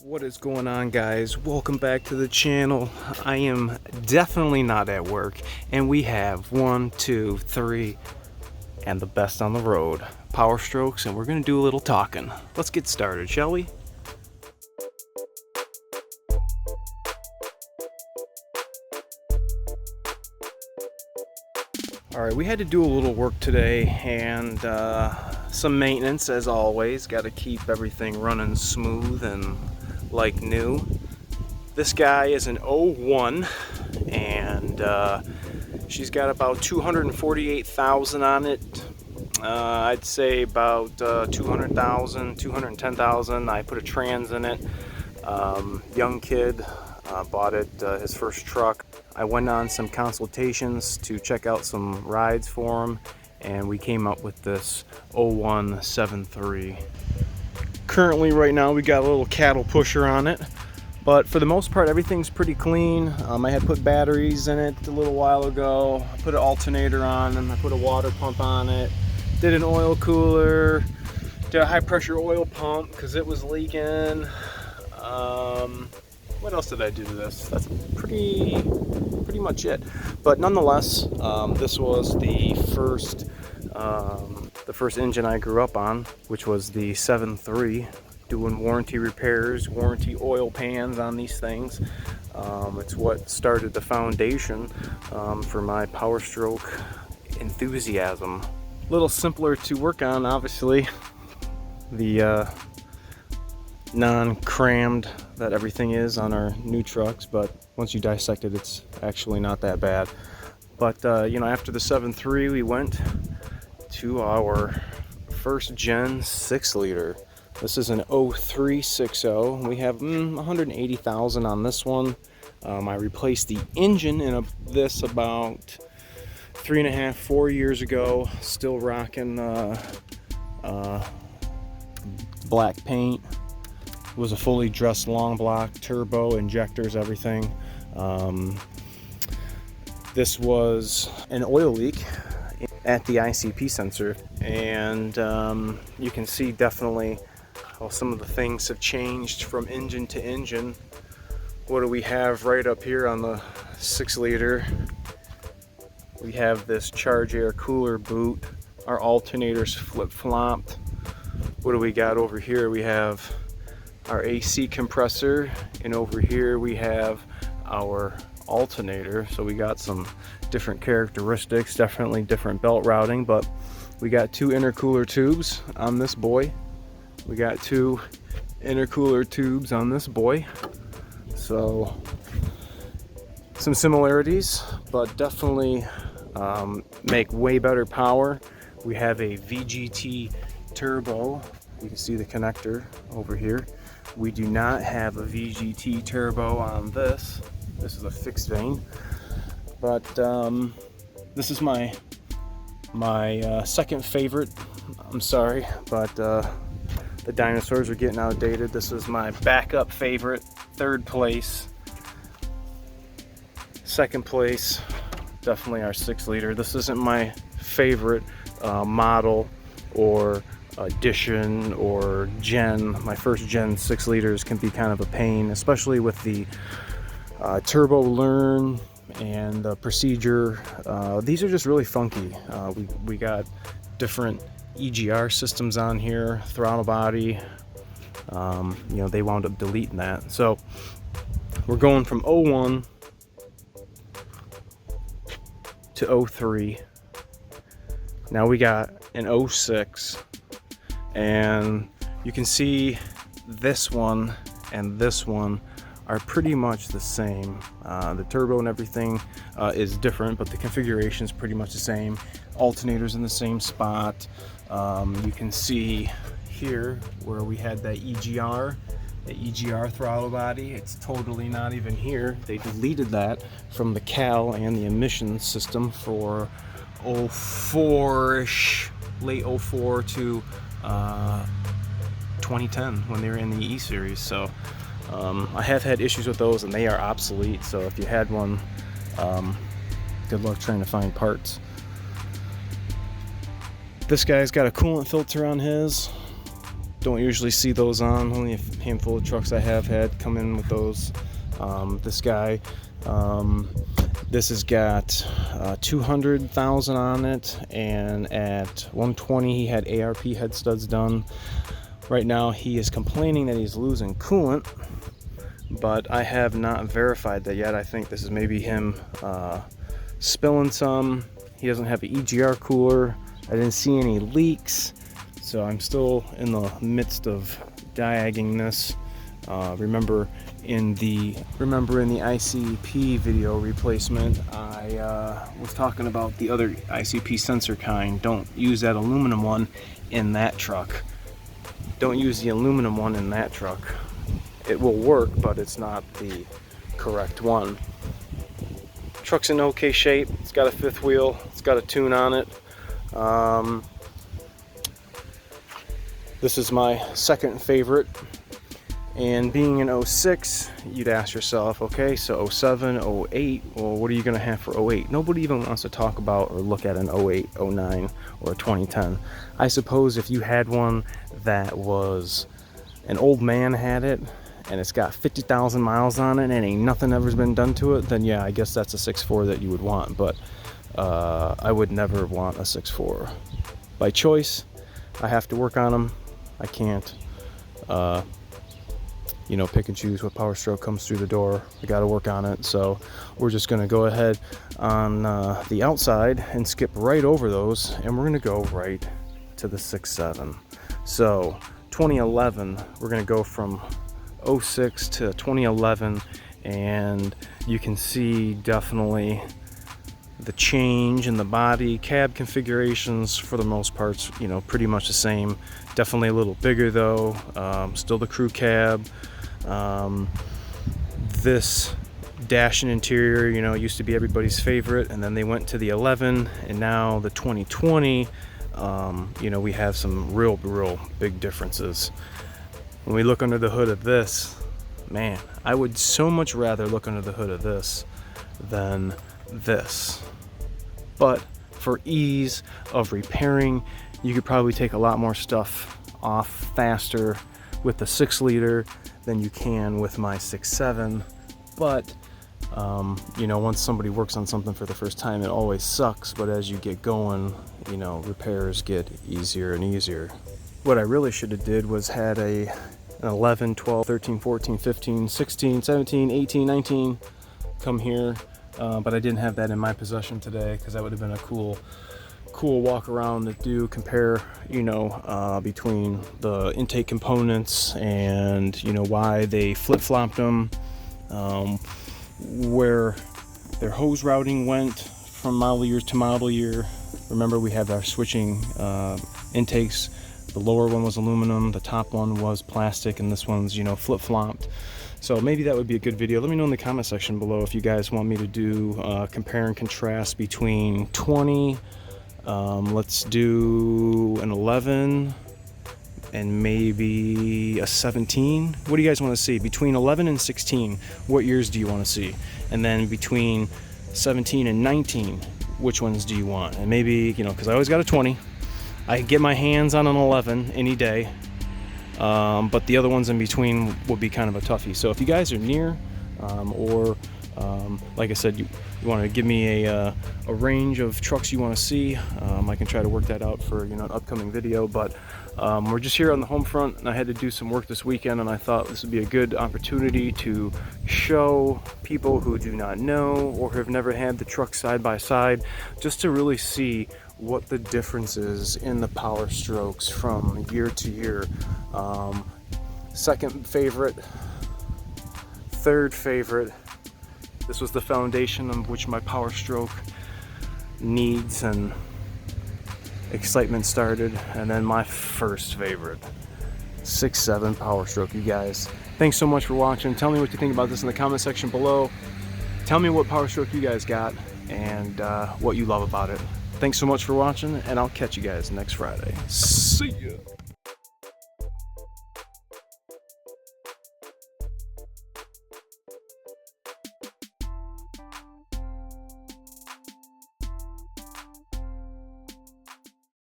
What is going on, guys? Welcome back to the channel. I am definitely not at work, and we have 1, 2, 3 and the best on the road, Powerstrokes, and we're gonna do a little talking. Let's get started, shall we? Alright, we had to do a little work today and some maintenance as always. Got to keep everything running smooth and like new. This guy is an 01 and she's got about 248,000 on it. I'd say about 200,000, 210,000. I put a trans in it. Young kid bought it, his first truck. I went on some consultations to check out some rides for him, and we came up with this 0173. Currently, right now, we got a little cattle pusher on it, but for the most part, everything's pretty clean. I had put batteries in it a little while ago. I put an alternator on and I put a water pump on it. Did an oil cooler, did a high pressure oil pump because it was leaking. What else did I do to this? That's pretty much it. But nonetheless, this was the first engine I grew up on, which was the 7.3, doing warranty repairs, warranty oil pans on these things. It's what started the foundation for my Powerstroke enthusiasm. A little simpler to work on, obviously. The non-crammed that everything is on our new trucks, but once you dissect it, it's actually not that bad. But you know, after the 7.3, we went to our first gen 6-liter. This is an 0360. We have 180,000 on this one. I replaced the engine in this about 3.5, 4 years ago. Still rocking black paint. It was a fully dressed long block, turbo, injectors, everything. This was an oil leak at the ICP sensor, and you can see definitely how some of the things have changed from engine to engine. What do we have right up here on the 6-liter? We have this charge air cooler boot. Our alternators flip-flopped. What do we got over here? We have our AC compressor, and over here we have our alternator. So we got some different characteristics, definitely different belt routing, but we got 2 intercooler tubes on this boy. We got 2 intercooler tubes on this boy. So some similarities, but definitely make way better power. We have a VGT turbo. You can see the connector over here. We do not have a VGT turbo on this. This is a fixed vane. But this is my second favorite. I'm sorry, but the dinosaurs are getting outdated. This is my backup favorite. Third place. Second place, definitely our 6-liter. This isn't my favorite model or edition or gen. My first gen 6-liters can be kind of a pain, especially with the turbo learn and the procedure. These are just really funky. We got different EGR systems on here, throttle body. You know, they wound up deleting that. So we're going from 01 to 03. Now we got an 06. And you can see this one and this one are pretty much the same. The turbo and everything is different, but the configuration is pretty much the same. Alternators in the same spot. You can see here where we had that EGR, the EGR throttle body. It's totally not even here. They deleted that from the cal and the emissions system for 04-ish, late 04 to 2010 when they were in the E series. So I have had issues with those, and they are obsolete. So if you had one, good luck trying to find parts. This guy's got a coolant filter on his. Don't usually see those on. Only a handful of trucks I have had come in with those. This guy, this has got 200,000 on it, and at 120 he had ARP head studs done. Right now he is complaining that he's losing coolant, but I have not verified that yet. I think this is maybe him spilling some. He doesn't have an EGR cooler. I didn't see any leaks, so I'm still in the midst of diagging this. Remember in the ICP video replacement, I was talking about the other ICP sensor kind. Don't use that aluminum one in that truck. Don't use the aluminum one in that truck. It will work, but it's not the correct one. Truck's in okay shape. It's got a fifth wheel. It's got a tune on it. This is my second favorite. And being an 06, you'd ask yourself, okay, so 07, 08, well, what are you going to have for 08? Nobody even wants to talk about or look at an 08, 09, or a 2010. I suppose if you had one that was, an old man had it, and it's got 50,000 miles on it, and ain't nothing ever's been done to it, then yeah, I guess that's a 6.4 that you would want, but I would never want a 6.4. By choice, I have to work on them. I can't, you know, pick and choose what Powerstroke comes through the door. I got to work on it, so we're just going to go ahead on the outside and skip right over those, and we're going to go right to the 6.7. So 2011, we're going to go from 06 to 2011, and you can see definitely the change in the body. Cab configurations for the most part, you know, pretty much the same. Definitely a little bigger though. Still the crew cab. This dash and interior, you know, used to be everybody's favorite, and then they went to the 11, and now the 2020, you know, we have some real big differences. When we look under the hood of this, man, I would so much rather look under the hood of this than this. But for ease of repairing, you could probably take a lot more stuff off faster with the 6-liter than you can with my 6.7. But you know, once somebody works on something for the first time, it always sucks, but as you get going, you know, repairs get easier and easier. What I really should have did was had an 11, 12, 13, 14, 15, 16, 17, 18, 19 come here, but I didn't have that in my possession today, because that would have been a cool walk around to do, compare, you know, between the intake components and, you know, why they flip-flopped them, where their hose routing went from model year to model year. Remember, we have our switching intakes. The lower one was aluminum, the top one was plastic, and this one's, you know, flip-flopped. So maybe that would be a good video. Let me know in the comment section below if you guys want me to do compare and contrast between 20, let's do an 11, and maybe a 17. What do you guys want to see? Between 11 and 16, what years do you want to see? And then between 17 and 19, which ones do you want? And maybe, you know, because I always got a 20. I can get my hands on an 11 any day, but the other ones in between would be kind of a toughie. So if you guys are near, or like I said, you want to give me a range of trucks you want to see, I can try to work that out for, you know, an upcoming video. But we're just here on the home front, and I had to do some work this weekend, and I thought this would be a good opportunity to show people who do not know or have never had the truck side by side, just to really see what the difference is in the Powerstrokes from year to year. Second favorite, third favorite. This was the foundation on which my Powerstroke needs and excitement started, and then my first favorite, 6.7 Powerstroke. You guys, thanks so much for watching. Tell me what you think about this in the comment section below. Tell me what Powerstroke you guys got and what you love about it. Thanks so much for watching, and I'll catch you guys next Friday. See ya.